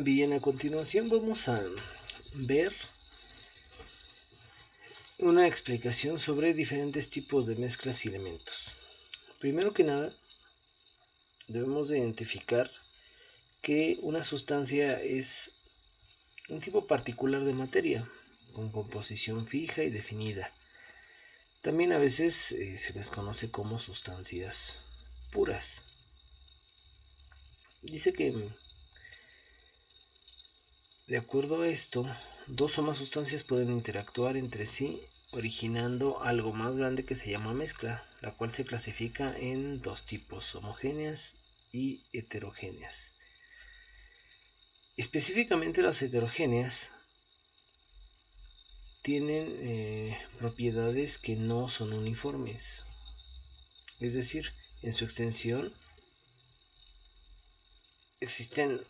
Bien, a continuación vamos a ver una explicación sobre diferentes tipos de mezclas y elementos. Primero que nada, debemos de identificar que una sustancia es un tipo particular de materia, con composición fija y definida. También a veces se les conoce como sustancias puras. Dice que de acuerdo a esto, dos o más sustancias pueden interactuar entre sí, originando algo más grande que se llama mezcla, la cual se clasifica en dos tipos, homogéneas y heterogéneas. Específicamente las heterogéneas tienen propiedades que no son uniformes, es decir, en su extensión existen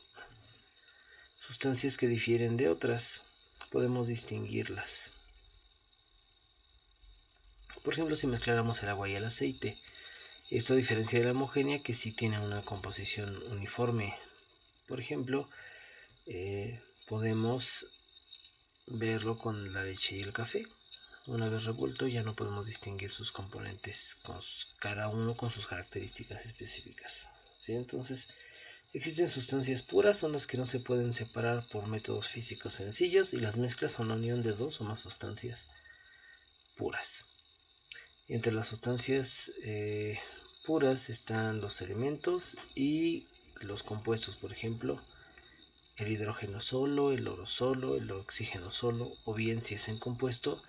sustancias que difieren de otras, podemos distinguirlas. Por ejemplo, si mezcláramos el agua y el aceite, esto diferencia de la homogénea que sí tiene una composición uniforme. Por ejemplo, podemos verlo con la leche y el café. Una vez revuelto ya no podemos distinguir sus componentes, cada uno con sus características específicas. ¿Sí? Entonces, existen sustancias puras, son las que no se pueden separar por métodos físicos sencillos, y las mezclas son la unión de dos o más sustancias puras. Entre las sustancias puras están los elementos y los compuestos, por ejemplo, el hidrógeno solo, el oro solo, el oxígeno solo, o bien, si es en compuesto,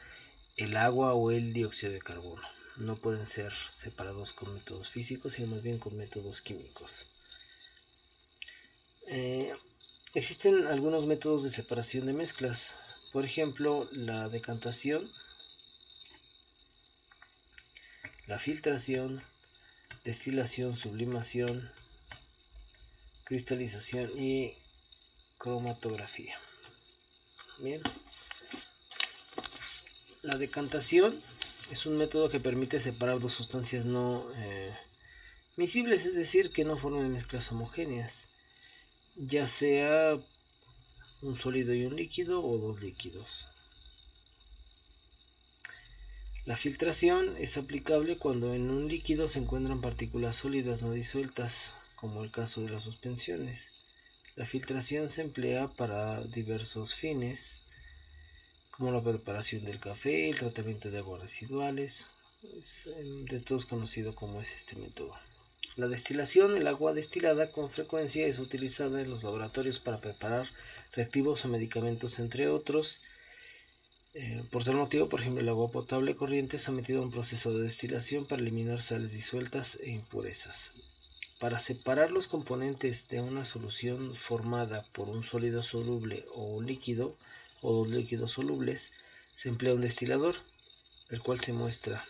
el agua o el dióxido de carbono. No pueden ser separados con métodos físicos, sino más bien con métodos químicos. Existen algunos métodos de separación de mezclas, por ejemplo, la decantación, la filtración, destilación, sublimación, cristalización y cromatografía. Bien. La decantación es un método que permite separar dos sustancias no miscibles, es decir, que no formen mezclas homogéneas, ya sea un sólido y un líquido o dos líquidos. La filtración es aplicable cuando en un líquido se encuentran partículas sólidas no disueltas, como el caso de las suspensiones. La filtración se emplea para diversos fines, como la preparación del café, el tratamiento de aguas residuales. Es de todos conocido como es este método. La destilación, el agua destilada con frecuencia es utilizada en los laboratorios para preparar reactivos o medicamentos, entre otros. Por tal motivo, por ejemplo, el agua potable corriente es sometida a un proceso de destilación para eliminar sales disueltas e impurezas. Para separar los componentes de una solución formada por un sólido soluble o un líquido o dos líquidos solubles, se emplea un destilador, el cual se muestra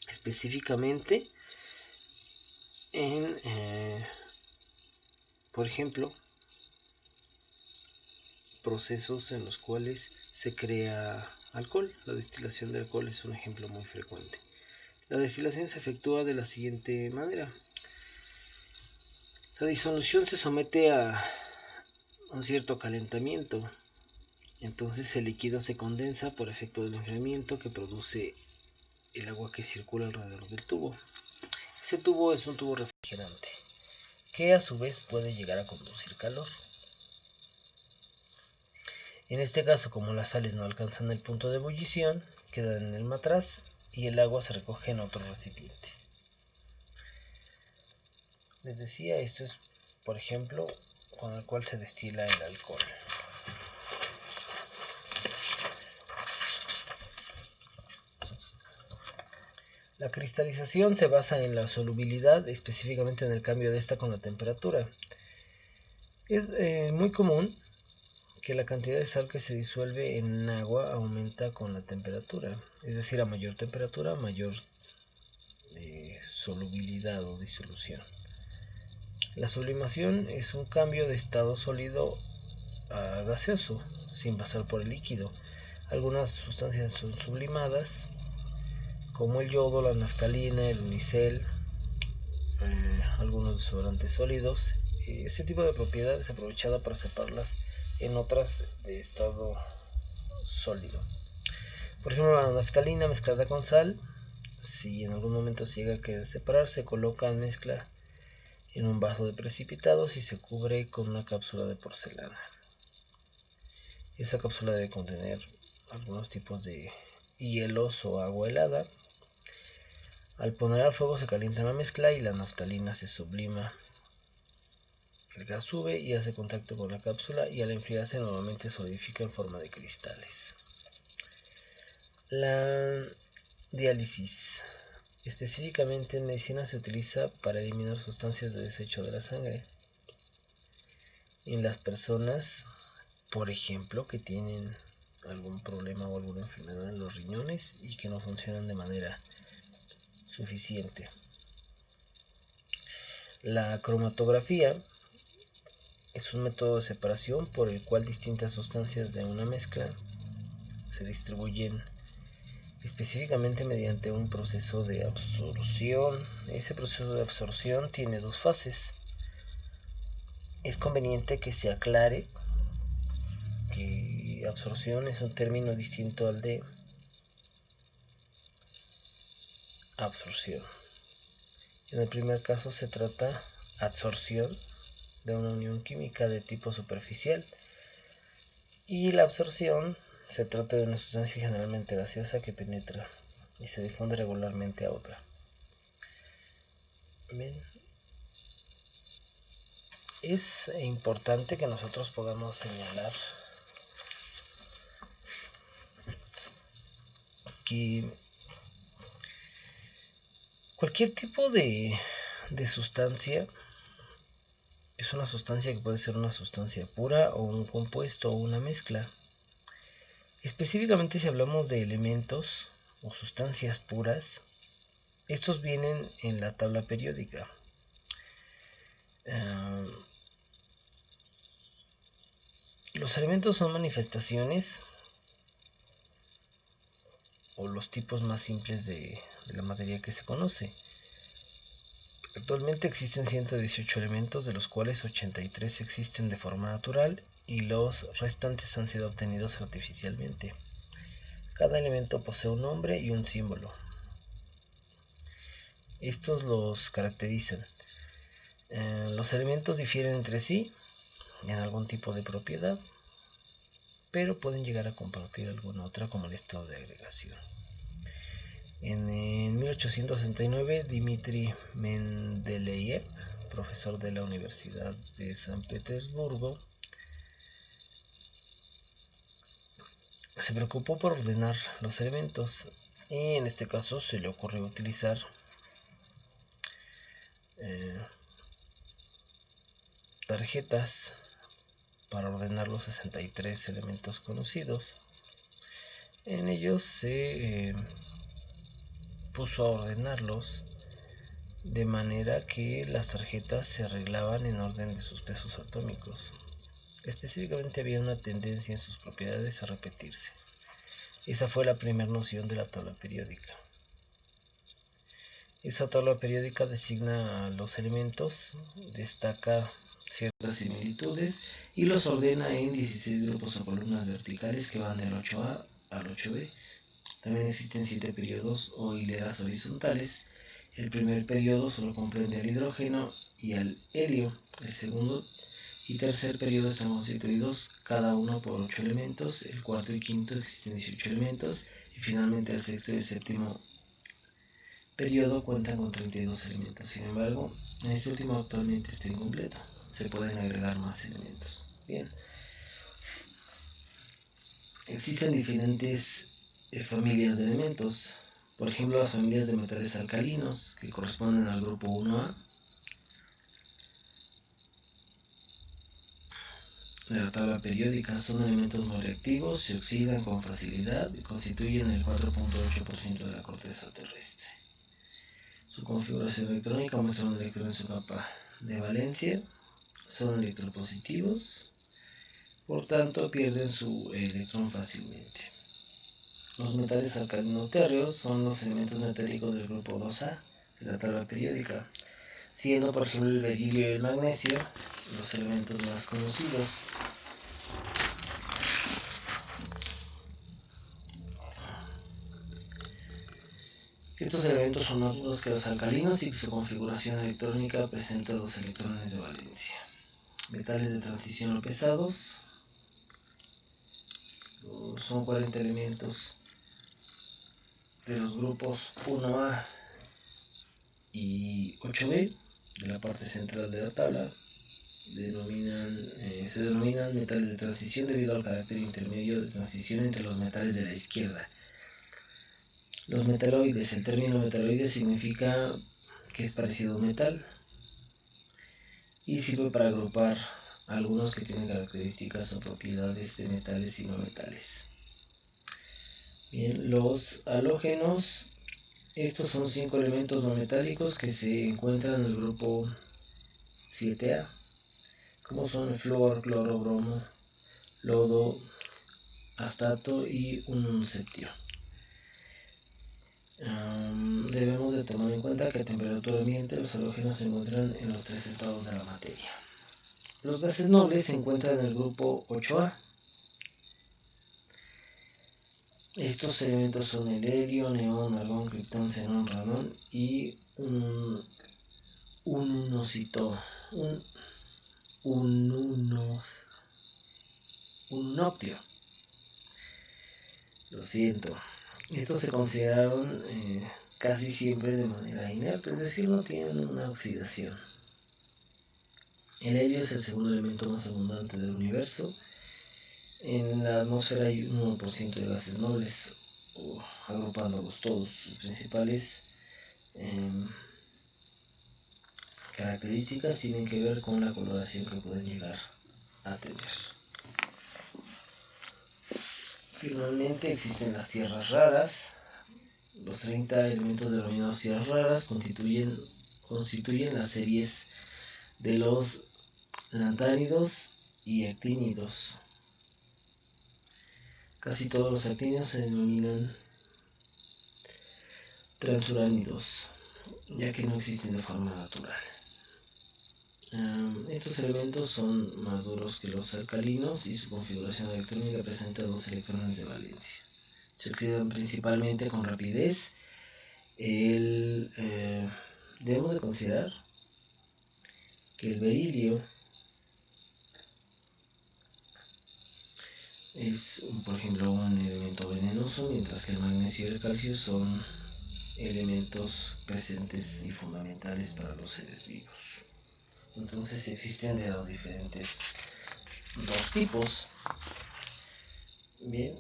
específicamente en, por ejemplo, procesos en los cuales se crea alcohol. La destilación de alcohol es un ejemplo muy frecuente. La destilación se efectúa de la siguiente manera. La disolución se somete a un cierto calentamiento. Entonces el líquido se condensa por efecto del enfriamiento que produce el agua que circula alrededor del tubo. Ese tubo es un tubo refrigerante, que a su vez puede llegar a conducir calor. En este caso, como las sales no alcanzan el punto de ebullición, quedan en el matraz y el agua se recoge en otro recipiente. Les decía, esto es, por ejemplo, con el cual se destila el alcohol. La cristalización se basa en la solubilidad, específicamente en el cambio de esta con la temperatura. Es muy común que la cantidad de sal que se disuelve en agua aumenta con la temperatura, es decir, a mayor temperatura, mayor solubilidad o disolución. La sublimación es un cambio de estado sólido a gaseoso, sin pasar por el líquido. Algunas sustancias son sublimadas, como el yodo, la naftalina, el unicel, algunos desodorantes sólidos, ese tipo de propiedad es aprovechada para separarlas en otras de estado sólido. Por ejemplo, la naftalina mezclada con sal, si en algún momento se llega a querer separar, se coloca en mezcla en un vaso de precipitados y se cubre con una cápsula de porcelana. Esa cápsula debe contener algunos tipos de hielos o agua helada. Al poner al fuego se calienta la mezcla y la naftalina se sublima. El gas sube y hace contacto con la cápsula y al enfriarse normalmente solidifica en forma de cristales. La diálisis. Específicamente en medicina se utiliza para eliminar sustancias de desecho de la sangre. En las personas, por ejemplo, que tienen algún problema o alguna enfermedad en los riñones y que no funcionan de manera suficiente. La cromatografía es un método de separación por el cual distintas sustancias de una mezcla se distribuyen específicamente mediante un proceso de absorción. Ese proceso de absorción tiene dos fases. Es conveniente que se aclare que absorción es un término distinto al de absorción. En el primer caso se trata adsorción de una unión química de tipo superficial y la absorción se trata de una sustancia generalmente gaseosa que penetra y se difunde regularmente a otra. Bien. Es importante que nosotros podamos señalar que cualquier tipo de sustancia es una sustancia que puede ser una sustancia pura o un compuesto o una mezcla. Específicamente si hablamos de elementos o sustancias puras, estos vienen en la tabla periódica. Los elementos son manifestaciones o los tipos más simples de la materia que se conoce. Actualmente existen 118 elementos, de los cuales 83 existen de forma natural y los restantes han sido obtenidos artificialmente. Cada elemento posee un nombre y un símbolo. Estos los caracterizan. Los elementos difieren entre sí en algún tipo de propiedad, pero pueden llegar a compartir alguna otra, como el estado de agregación. En 1869, Dmitri Mendeleev, profesor de la Universidad de San Petersburgo, se preocupó por ordenar los elementos y en este caso se le ocurrió utilizar tarjetas para ordenar los 63 elementos conocidos. En ellos se puso a ordenarlos de manera que las tarjetas se arreglaban en orden de sus pesos atómicos. Específicamente había una tendencia en sus propiedades a repetirse. Esa fue la primera noción de la tabla periódica. Esa tabla periódica designa a los elementos, destaca ciertas similitudes y los ordena en 16 grupos o columnas verticales que van del 8A al 8B. También existen 7 periodos o hileras horizontales. El primer periodo solo comprende al hidrógeno y al helio. El segundo y tercer periodo están constituidos cada uno por 8 elementos. El cuarto y quinto existen 18 elementos. Y finalmente el sexto y el séptimo periodo cuentan con 32 elementos. Sin embargo, en este último actualmente está incompleto. Se pueden agregar más elementos. Bien. Existen diferentes familias de elementos. Por ejemplo, las familias de metales alcalinos, que corresponden al grupo 1A de la tabla periódica, son elementos muy reactivos, se oxidan con facilidad y constituyen el 4.8% de la corteza terrestre. Su configuración electrónica muestra un electrón en su capa de valencia, son electropositivos, por tanto pierden su electrón fácilmente. Los metales alcalino-térreos son los elementos metálicos del grupo 2A de la tabla periódica. siendo por ejemplo el berilio y el magnesio los elementos más conocidos. Estos elementos son más duros que los alcalinos y su configuración electrónica presenta 2 electrones de valencia. Metales de transición o pesados. Son 40 elementos de los grupos 1A y 8B de la parte central de la tabla. Se denominan metales de transición debido al carácter intermedio de transición entre los metales de la izquierda. Los metaloides. El término metaloide significa que es parecido a un metal y sirve para agrupar algunos que tienen características o propiedades de metales y no metales. Bien, los halógenos. Estos son 5 elementos no metálicos que se encuentran en el grupo 7A, como son el flúor, cloro, bromo, lodo, astato y un septio. Debemos de tomar en cuenta que a temperatura ambiente los halógenos se encuentran en los 3 estados de la materia. Los gases nobles se encuentran en el grupo 8A. Estos elementos son el helio, neón, argón, criptón, xenón, radón y un unoptio. Lo siento. Estos se consideraron casi siempre de manera inerte, es decir, no tienen una oxidación. El helio es el segundo elemento más abundante del universo. En la atmósfera hay un 1% de gases nobles, agrupándolos todos. Sus principales características tienen que ver con la coloración que pueden llegar a tener. Finalmente existen las tierras raras. Los 30 elementos denominados tierras raras constituyen las series de los lantánidos y actínidos. Casi todos los actínidos se denominan transuránidos, ya que no existen de forma natural. Estos elementos son más duros que los alcalinos y su configuración electrónica presenta 2 electrones de valencia. Se oxidan principalmente con rapidez. Debemos de considerar que el berilio es, por ejemplo, un elemento venenoso, mientras que el magnesio y el calcio son elementos presentes y fundamentales para los seres vivos. Entonces existen de los diferentes 2 tipos. Bien.